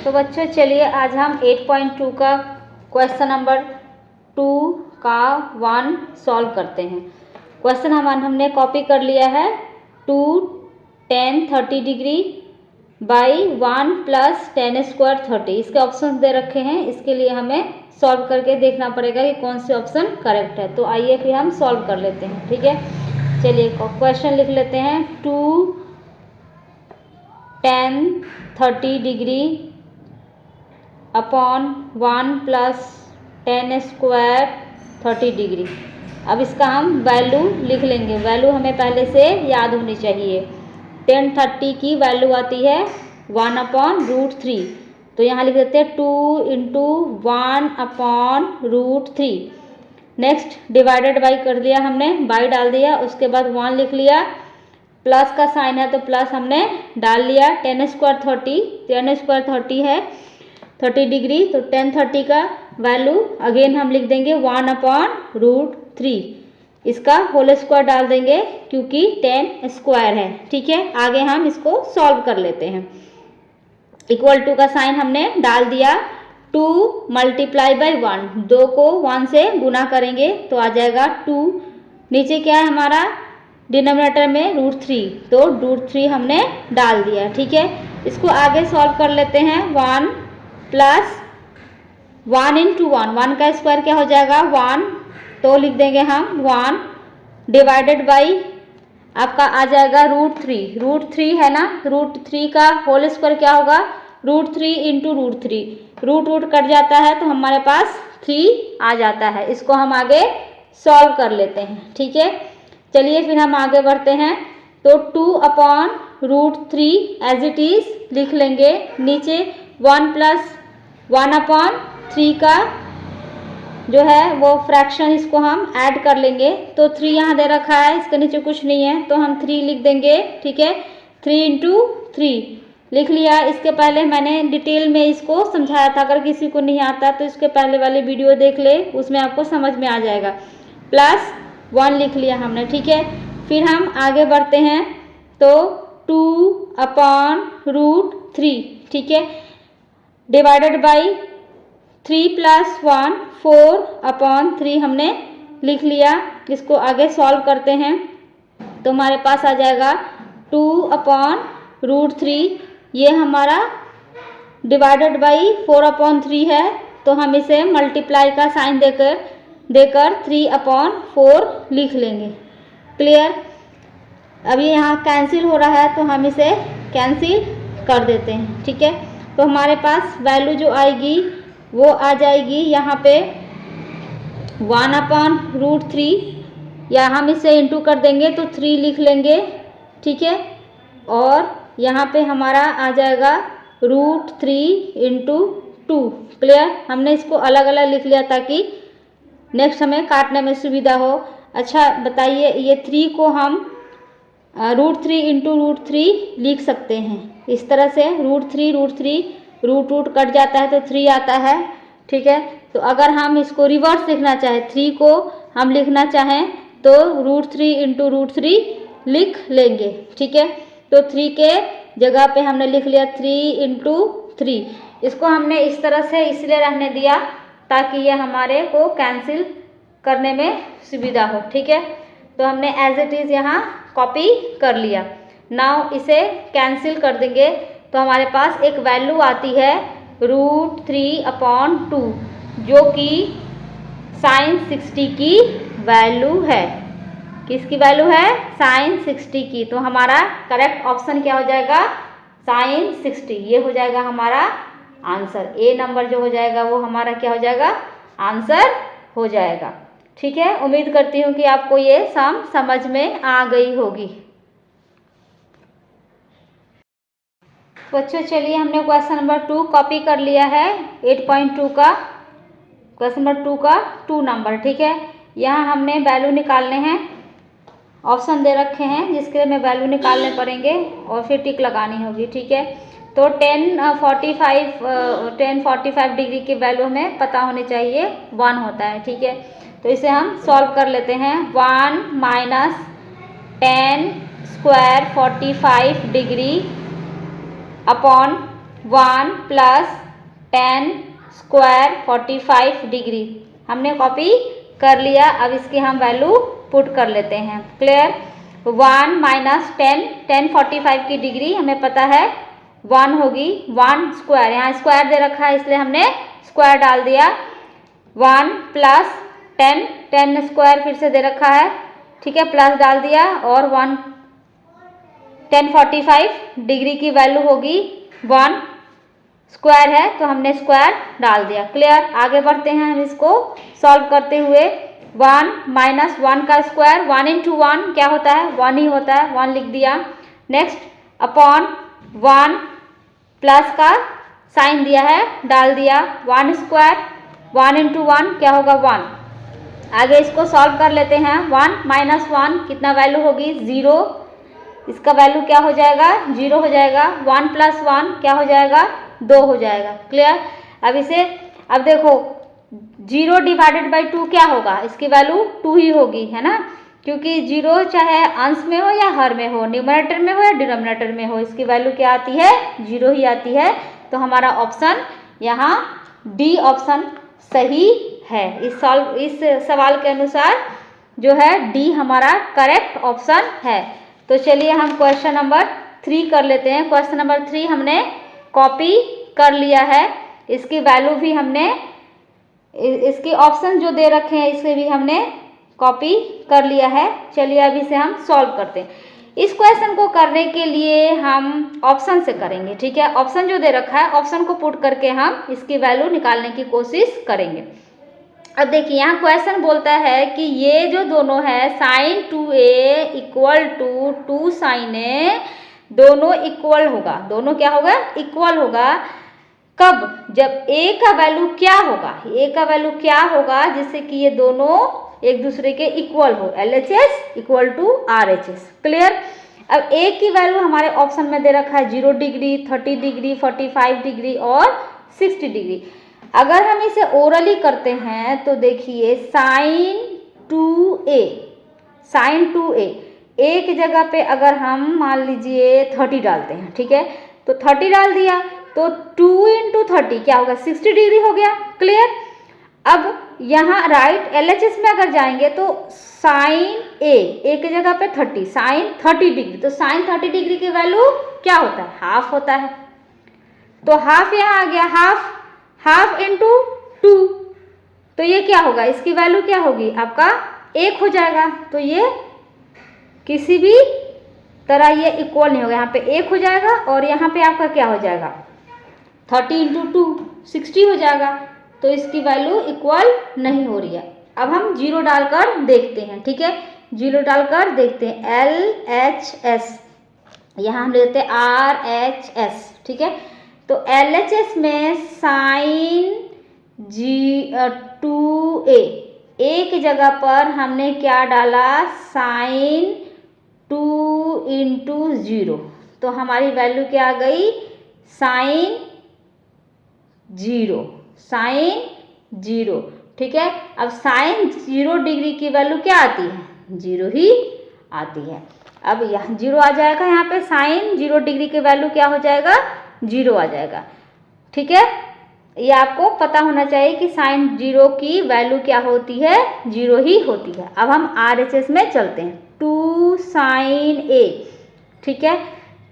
तो बच्चों चलिए आज हम 8.2 का क्वेश्चन नंबर 2 का 1 सॉल्व करते हैं। क्वेश्चन हमने कॉपी कर लिया है 2 10 30 डिग्री बाई 1 प्लस 10 स्क्वायर 30। इसके ऑप्शन दे रखे हैं, इसके लिए हमें सॉल्व करके देखना पड़ेगा कि कौन से ऑप्शन करेक्ट है। तो आइए फिर हम सॉल्व कर लेते हैं, ठीक है। चलिए क्वेश्चन लिख लेते हैं 2 10 30 degree upon 1 plus 10 square 30 degree. अब इसका हम वैल्यू लिख लेंगे। वैल्यू हमें पहले से याद होनी चाहिए। 10 30 की वैल्यू आती है 1/√3। तो यहाँ लिख देते हैं 2 इंटू 1/√3। नेक्स्ट डिवाइडेड बाई कर दिया हमने, बाई डाल दिया, उसके बाद 1 लिख लिया। प्लस का साइन है तो प्लस हमने डाल लिया। 10 स्क्वायर 30, 10 स्क्वायर 30 है 30 डिग्री। तो 10 30 का वैल्यू अगेन हम लिख देंगे 1/√3। इसका होल स्क्वायर डाल देंगे क्योंकि 10 स्क्वायर है, ठीक है। आगे हम इसको सॉल्व कर लेते हैं। इक्वल टू का साइन हमने डाल दिया। 2 मल्टीप्लाई बाई 1, 2 को 1 से गुना करेंगे तो आ जाएगा 2। नीचे क्या है हमारा डिनोमिनेटर में √3, तो √3 हमने डाल दिया, ठीक है। इसको आगे सॉल्व कर लेते हैं। 1 प्लस 1 इंटू 1, 1 का स्क्वायर क्या हो जाएगा 1, तो लिख देंगे हम 1 डिवाइडेड बाई आपका आ जाएगा √3। √3 है ना, √3 का होल स्क्वायर क्या होगा √3 इंटू √3। रूट कट जाता है तो हमारे पास 3 आ जाता है। इसको हम आगे सॉल्व कर लेते हैं, ठीक है। चलिए फिर हम आगे बढ़ते हैं। तो 2/√3 एज इट इज लिख लेंगे। नीचे 1 प्लस 1/3 का जो है वो फ्रैक्शन, इसको हम ऐड कर लेंगे। तो 3 यहाँ दे रखा है, इसके नीचे कुछ नहीं है तो हम 3 लिख देंगे, ठीक है। 3 इंटू 3 लिख लिया। इसके पहले मैंने डिटेल में इसको समझाया था, अगर किसी को नहीं आता तो इसके पहले वाले वीडियो देख ले, उसमें आपको समझ में आ जाएगा। प्लस 1 लिख लिया हमने, ठीक है। फिर हम आगे बढ़ते हैं। तो 2/√3, ठीक है, डिवाइडेड बाई 3 प्लस 1 4/3 हमने लिख लिया। इसको आगे सॉल्व करते हैं तो हमारे पास आ जाएगा 2/√3। ये हमारा डिवाइडेड बाई 4/3 है, तो हम इसे मल्टीप्लाई का साइन देकर 3/4 लिख लेंगे। क्लियर। अब ये यहाँ कैंसिल हो रहा है तो हम इसे कैंसिल कर देते हैं, ठीक है। तो हमारे पास वैल्यू जो आएगी वो आ जाएगी यहाँ पे 1/√3, या हम इसे इंटू कर देंगे तो 3 लिख लेंगे, ठीक है। और यहाँ पे हमारा आ जाएगा √3 इंटू 2। क्लियर। हमने इसको अलग अलग लिख लिया ताकि नेक्स्ट हमें काटने में सुविधा हो। अच्छा बताइए, ये 3 को हम √3 इंटू √3 लिख सकते हैं इस तरह से। √3 रूट कट जाता है तो 3 आता है, ठीक है। तो अगर हम इसको रिवर्स लिखना चाहें, 3 को हम लिखना चाहें तो √3 इंटू √3 लिख लेंगे, ठीक है। तो 3 के जगह पे हमने लिख लिया 3 इंटू 3। इसको हमने इस तरह से इसलिए रहने दिया ताकि ये हमारे को कैंसिल करने में सुविधा हो, ठीक है। तो हमने एज इट इज़ यहाँ कॉपी कर लिया। नाउ इसे कैंसिल कर देंगे तो हमारे पास एक वैल्यू आती है √3/2, जो कि sin 60 की वैल्यू है। किसकी वैल्यू है sin 60 की। तो हमारा करेक्ट ऑप्शन क्या हो जाएगा sin 60। ये हो जाएगा हमारा आंसर। ए नंबर जो हो जाएगा वो हमारा क्या हो जाएगा आंसर हो जाएगा, ठीक है। उम्मीद करती हूँ कि आपको ये सम समझ में आ गई होगी। बच्चों चलिए हमने क्वेश्चन नंबर 2 कॉपी कर लिया है 8.2 का, क्वेश्चन नंबर 2 का 2 नंबर, ठीक है। यहाँ हमने वैल्यू निकालने हैं। ऑप्शन दे रखे हैं जिसके लिए हमें वैल्यू निकालने पड़ेंगे और फिर टिक लगानी होगी, ठीक है। तो 1045 डिग्री की वैल्यू हमें पता होनी चाहिए 1 होता है, ठीक है। तो इसे हम सॉल्व कर लेते हैं। 1 minus 10 square 45 degree upon 1 plus 10 square 45 degree हमने कॉपी कर लिया। अब इसकी हम वैल्यू पुट कर लेते हैं। क्लियर। 1 माइनस 10 45 की डिग्री हमें पता है 1 होगी। 1 स्क्वायर, यहाँ स्क्वायर दे रखा है इसलिए हमने स्क्वायर डाल दिया। 1 प्लस 10 स्क्वायर फिर से दे रखा है, ठीक है, प्लस डाल दिया। और 10 45 डिग्री की वैल्यू होगी 1 स्क्वायर है तो हमने स्क्वायर डाल दिया। क्लियर। आगे बढ़ते हैं हम इसको सॉल्व करते हुए। 1 माइनस 1 का स्क्वायर, 1 इंटू 1 क्या होता है, 1 ही होता है, 1 लिख दिया। नेक्स्ट अपॉन 1 प्लस का साइन दिया है, डाल दिया। 1 स्क्वायर, 1 इंटू 1 क्या होगा 1। आगे इसको सॉल्व कर लेते हैं। 1 माइनस 1 कितना वैल्यू होगी 0, इसका वैल्यू क्या हो जाएगा 0 हो जाएगा। 1 प्लस 1 क्या हो जाएगा 2 हो जाएगा। क्लियर। अब इसे, अब देखो 0 डिवाइडेड बाई 2 क्या होगा, इसकी वैल्यू 2 ही होगी, है ना, क्योंकि 0 चाहे अंश में हो या हर में हो, न्यूमरेटर में हो या डिनोमिनेटर में हो, इसकी वैल्यू क्या आती है 0 ही आती है। तो हमारा ऑप्शन यहाँ डी ऑप्शन सही है। इस सवाल के अनुसार जो है डी हमारा करेक्ट ऑप्शन है। तो चलिए हम क्वेश्चन नंबर 3 कर लेते हैं। क्वेश्चन नंबर 3 हमने कॉपी कर लिया है, इसकी वैल्यू भी हमने, इसके ऑप्शन जो दे रखे हैं इसे भी हमने कॉपी कर लिया है। चलिए अब इसे हम सॉल्व करते हैं। इस क्वेश्चन को करने के लिए हम ऑप्शन से करेंगे, ठीक है। ऑप्शन जो दे रखा है ऑप्शन को पुट करके हम इसकी वैल्यू निकालने की कोशिश करेंगे। अब देखिए यहाँ क्वेश्चन बोलता है कि ये जो दोनों है sin 2a equal to 2 sin a, दोनों इक्वल होगा। दोनों क्या होगा इक्वल होगा। कब, जब a का वैल्यू क्या होगा, a का वैल्यू क्या होगा जिससे कि ये दोनों एक दूसरे के इक्वल हो, LHS equal to RHS। Clear. अब a की वैल्यू हमारे ऑप्शन में दे रखा है 0 डिग्री, 30 डिग्री, 45 डिग्री और 60 डिग्री। अगर हम इसे ओरली करते हैं तो देखिए sin 2a, sin 2a a की जगह पे अगर हम मान लीजिए 30 डालते हैं, ठीक है, तो 30 डाल दिया तो 2 इंटू 30 क्या होगा 60 डिग्री हो गया। क्लियर। अब यहाँ राइट LHS में अगर जाएंगे तो साइन a की जगह पे 30, साइन 30 डिग्री, तो साइन 30 डिग्री की वैल्यू क्या होता है हाफ होता है। तो हाफ यहाँ आ गया, हाफ इंटू 2, तो ये क्या होगा, इसकी वैल्यू क्या होगी आपका 1 हो जाएगा। तो ये किसी भी तरह ये इक्वल नहीं होगा, यहाँ पे 1 हो जाएगा और यहाँ पे आपका क्या हो जाएगा 30 इंटू 2 60 हो जाएगा। तो इसकी वैल्यू इक्वल नहीं हो रही है। अब हम 0 डालकर देखते हैं, ठीक है, 0 डालकर देखते हैं। LHS यहाँ हम लेते हैं RHS, ठीक है, तो LHS में साइन 2a, a की जगह पर हमने क्या डाला साइन 2 इंटू 0, तो हमारी वैल्यू क्या आ गई साइन 0, साइन 0, ठीक है। अब साइन 0 डिग्री की वैल्यू क्या आती है 0 ही आती है। अब यहाँ 0 आ जाएगा, यहाँ पे साइन 0 डिग्री की वैल्यू क्या हो जाएगा 0 आ जाएगा, ठीक है। ये आपको पता होना चाहिए कि साइन 0 की वैल्यू क्या होती है 0 ही होती है। अब हम RHS में चलते हैं। 2 साइन a, ठीक है,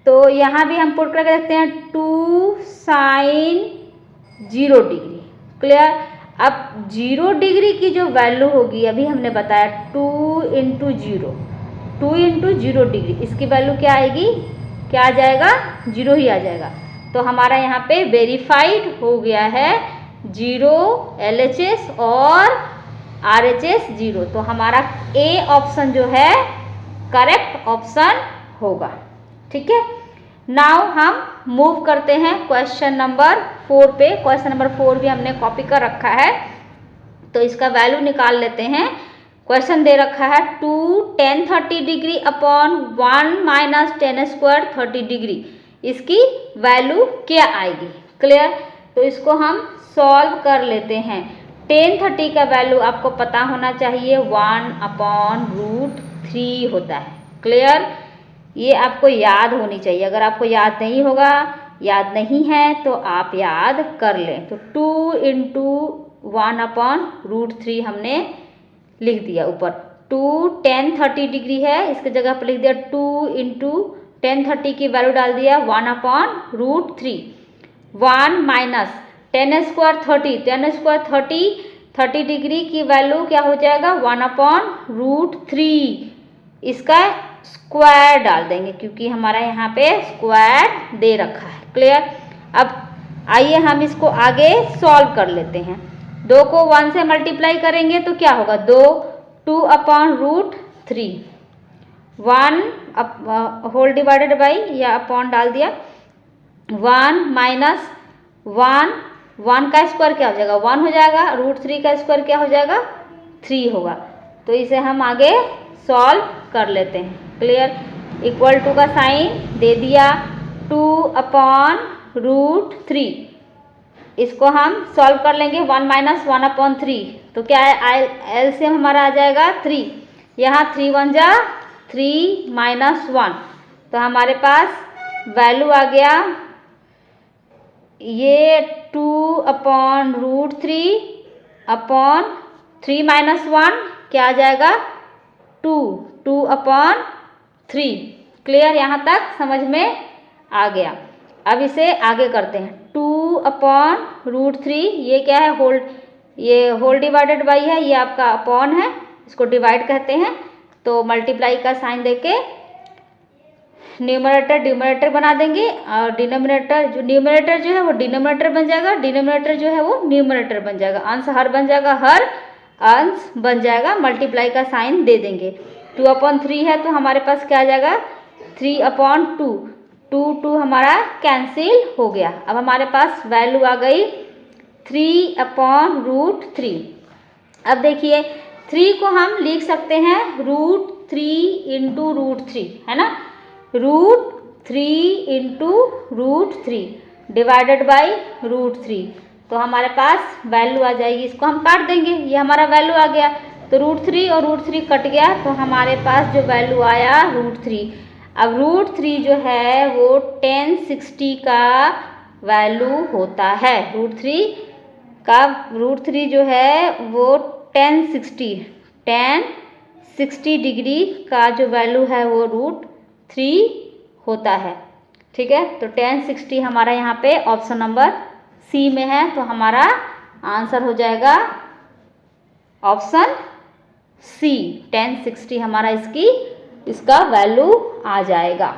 तो यहाँ भी हम पुट करके देखते हैं 2 साइन 0 डिग्री। क्लियर। अब 0 डिग्री की जो वैल्यू होगी अभी हमने बताया 2 इंटू 0 डिग्री, इसकी वैल्यू क्या आएगी, क्या आ जाएगा 0 ही आ जाएगा। तो हमारा यहाँ पे वेरीफाइड हो गया है 0 LHS और RHS 0, तो हमारा A ऑप्शन जो है करेक्ट ऑप्शन होगा, ठीक है। नाउ हम मूव करते हैं क्वेश्चन नंबर 4 पे। क्वेश्चन नंबर 4 भी हमने कॉपी कर रखा है, तो इसका वैल्यू निकाल लेते हैं। क्वेश्चन दे रखा है 2 tan 30 degree upon 1 minus tan square 30 degree, इसकी वैल्यू क्या आएगी। क्लियर। तो इसको हम सॉल्व कर लेते हैं। tan 30 का वैल्यू आपको पता होना चाहिए 1/√3 होता है। क्लियर। ये आपको याद होनी चाहिए, अगर आपको याद नहीं होगा याद नहीं है तो आप याद कर लें। तो 2 इंटू 1/√3 हमने लिख दिया ऊपर। 2 tan 30 डिग्री है, इसके जगह पर लिख दिया 2 इंटू tan 30 की वैल्यू डाल दिया 1/√3। 1 minus tan square 30, tan square 30 degree की वैल्यू क्या हो जाएगा 1/√3। इसका स्क्वायर डाल देंगे क्योंकि हमारा यहाँ पे स्क्वायर दे रखा है। क्लियर। अब आइए हम इसको आगे सॉल्व कर लेते हैं। 2 को 1 से मल्टीप्लाई करेंगे तो क्या होगा 2/√3। 1 होल डिवाइडेड बाई या अपॉन डाल दिया 1 माइनस 1 का स्क्वायर क्या हो जाएगा 1 हो जाएगा, √3 का स्क्वायर क्या हो जाएगा 3 होगा। तो इसे हम आगे सॉल्व कर लेते हैं। क्लियर। इक्वल टू का साइन दे दिया 2/√3। इसको हम सॉल्व कर लेंगे 1 माइनस 1/3। तो क्या है एलसीएम हमारा आ जाएगा 3। यहाँ 3 1 जा 3 माइनस 1, तो हमारे पास वैल्यू आ गया ये 2/√3 अपॉन 3 माइनस 1 क्या आ जाएगा 2/3। क्लियर। यहाँ तक समझ में आ गया। अब इसे आगे करते हैं। 2/√3 ये क्या है ये होल डिवाइडेड बाई है, ये आपका अपॉन है, इसको डिवाइड कहते हैं। तो मल्टीप्लाई का साइन देके न्यूमरेटर डिनोमिनेटर बना देंगे और डिनोमिनेटर जो है वो डिनोमिनेटर बन जाएगा, डिनोमिनेटर जो है वो न्यूमरेटर बन जाएगा, अंश हर बन जाएगा, हर अंश बन जाएगा। मल्टीप्लाई का साइन दे देंगे। 2/3 है तो हमारे पास क्या आ जाएगा 3/2। 2 हमारा कैंसिल हो गया। अब हमारे पास वैल्यू आ गई 3/√3। अब देखिए 3 को हम लिख सकते हैं √3 इंटू √3, है ना। √3 इंटू √3 डिवाइडेड बाई √3। तो हमारे पास वैल्यू आ जाएगी, इसको हम काट देंगे, ये हमारा वैल्यू आ गया। तो √3 और √3 कट गया तो हमारे पास जो वैल्यू आया √3। अब √3 जो है वो tan 60 का वैल्यू होता है। √3 जो है वो tan 60 डिग्री का जो वैल्यू है वो √3 होता है। ठीक है। तो tan 60 हमारा यहाँ पे ऑप्शन नंबर सी में है, तो हमारा आंसर हो जाएगा ऑप्शन सी। tan 60 हमारा इसका वैल्यू आ जाएगा।